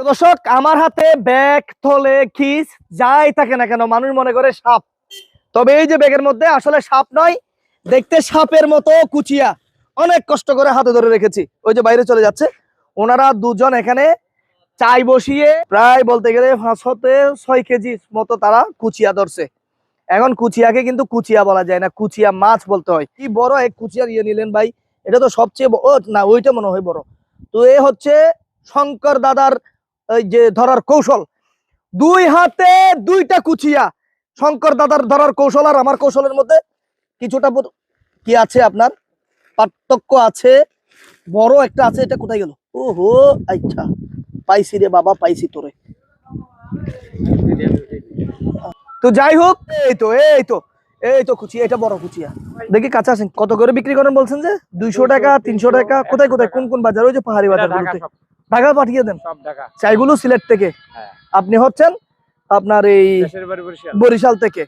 প্রিয় দর্শক, আমার হাতে ব্যাগ, থলে, খিস যাই থাকে না কেন মানুষ মনে করে সাপ। তবে এই যে ব্যাগের মধ্যে আসলে সাপ নয়, দেখতে সাপের মতো কুচিয়া। অনেক কষ্ট করে হাতে ধরে রেখেছি। ওই যে বাইরে চলে যাচ্ছে, ওনারা দুজন এখানে চাই বসিয়ে প্রায় বলতে গেলে 5 থেকে 6 কেজি মতো তারা কুচিয়া ধরছে। এখন কুচিয়াকে কিন্তু কুচিয়া বলা যায় না, কুচিয়া মাছ বলতে হয়। কি বড় এক কুচিয়া ইয়ে নিলেন ভাই, এটা তো সবচেয়ে না, ওইটা মনে হয় বড়। তো এ হচ্ছে শঙ্কর দাদার ওই যে ধরার কৌশল। 2 হাতে 2টা কুচিয়া। শঙ্কর দাদার ধরার কৌশল আর আমার কৌশলের মধ্যে কিছুটা কি আছে, আপনার পার্থক্য আছে। বড় একটা আছে, এটা কোথায় গেল? ওহো, আচ্ছা পাইছি রে বাবা, পাইছি তোরে। তো যাই হোক, এই তো কুচিয়া, এটা বড় কুচিয়া। দেখি কাছে আসেন, কত করে বিক্রি করেন বলছেন যে? 200 টাকা, 300 টাকা। কোথায় কোথায়, কোন কোন বাজার? ওই যে পাহাড়ি বাজার। ঢাকা পাঠিয়ে দেন চাইগুলো সিলেট থেকে। আপনি হচ্ছেন আপনার এই বরিশাল থেকে।